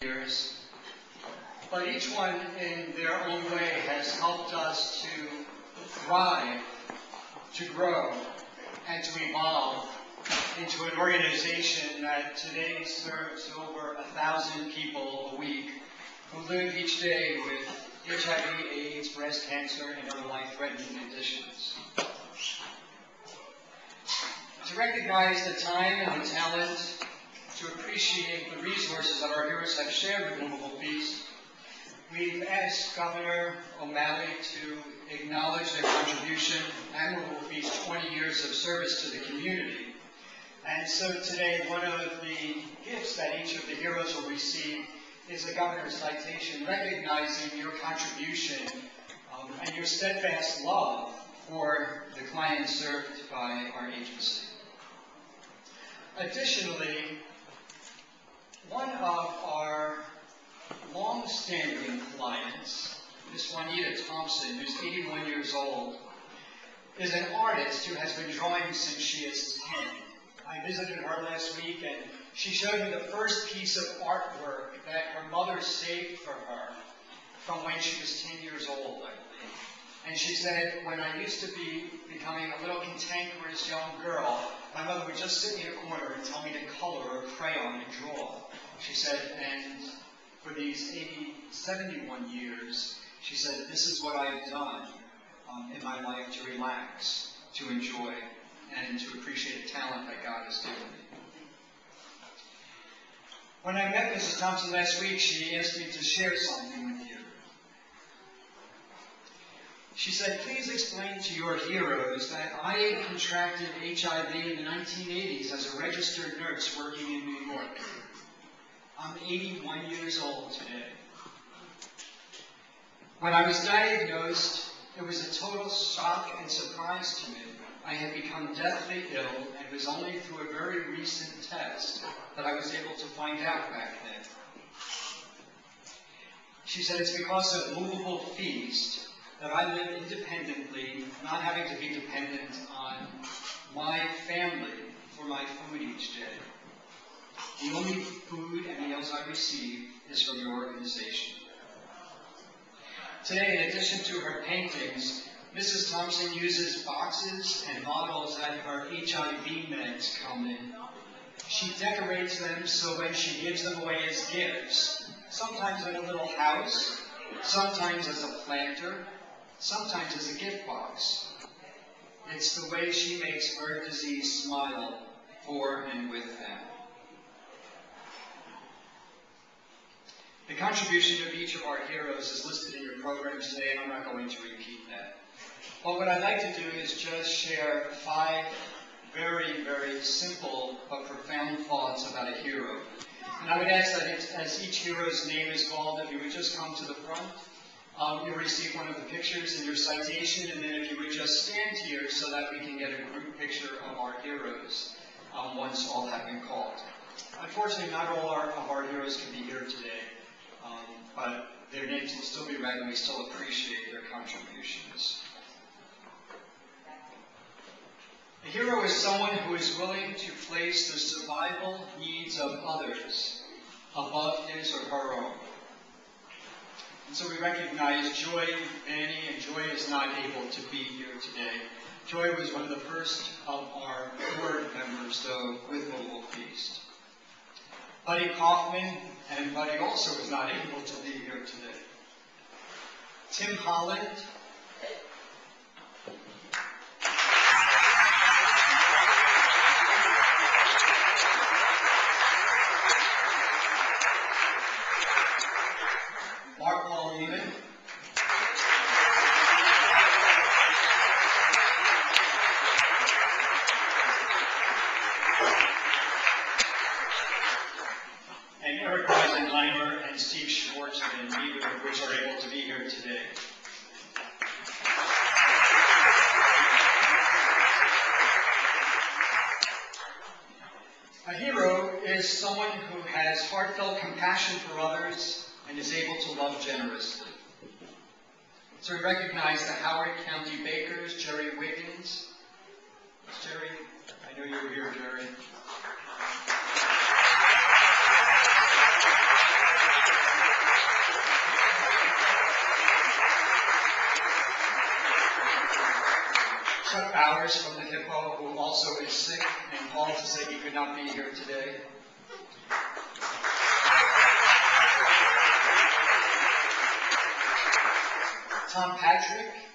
years, but each one in their own way has helped us to thrive, to grow, and to evolve into an organization that today serves over 1,000 people a week who live each day with HIV, AIDS, breast cancer, and other life-threatening conditions. To recognize the time and the talent, to appreciate the resources that our heroes have shared with Moveable Feast, we've asked Governor O'Malley to acknowledge their contribution and Moveable Feast's 20 years of service to the community. And so today, one of the gifts that each of the heroes will receive is a governor's citation recognizing your contribution and your steadfast love for the clients served by our agency. Additionally, one of our long-standing clients, Miss Juanita Thompson, who's 81 years old, is an artist who has been drawing since she is 10. I visited her last week and she showed me the first piece of artwork that her mother saved for her from when she was 10 years old, I believe. And she said, when I used to be becoming a little cantankerous young girl, my mother would just sit me in a corner and tell me to color or crayon and draw. She said, and for these 71 years, she said, this is what I've done in my life to relax, to enjoy, and to appreciate the talent that God has given me. When I met Mrs. Thompson last week, she asked me to share something with you. She said, please explain to your heroes that I contracted HIV in the 1980s as a registered nurse working in New York. I'm 81 years old today. When I was diagnosed, it was a total shock and surprise to me. I had become deathly ill, and it was only through a very recent test that I was able to find out back then. She said it's because of Moveable Feast that I live independently, not having to be dependent on my family for my food each day. The only food and meals I receive is from your organization. Today, in addition to her paintings, Mrs. Thompson uses boxes and bottles that her HIV meds come in. She decorates them so when she gives them away as gifts, sometimes in a little house, sometimes as a planter, sometimes as a gift box. It's the way she makes her disease smile for and with them. The contribution of each of our heroes is listed in your programs today, and I'm not going to repeat that. But what I'd like to do is just share 5 very, very simple but profound thoughts about a hero. And I would ask that as each hero's name is called, if you would just come to the front. You'll receive one of the pictures in your citation, and then if you would just stand here so that we can get a group picture of our heroes once all have been called. Unfortunately, not all of our heroes can be here today, but their names will still be read, and we still appreciate their contributions. A hero is someone who is willing to place the survival needs of others above his or her own. And so we recognize Joy Vanny, and Joy is not able to be here today. Joy was one of the first of our board members, though, with Moveable Feast. Buddy Kaufman, and Buddy also was not able to be here today. Tim Holland, and neither of which are able to be here today. A hero is someone who has heartfelt compassion for others and is able to love generously. So we recognize the Howard County Bakers, Jerry Wiggins. Jerry, I know you're here, Jerry. Chuck Bowers from the Hippo, who also is sick and called to say he could not be here today. Tom Patrick,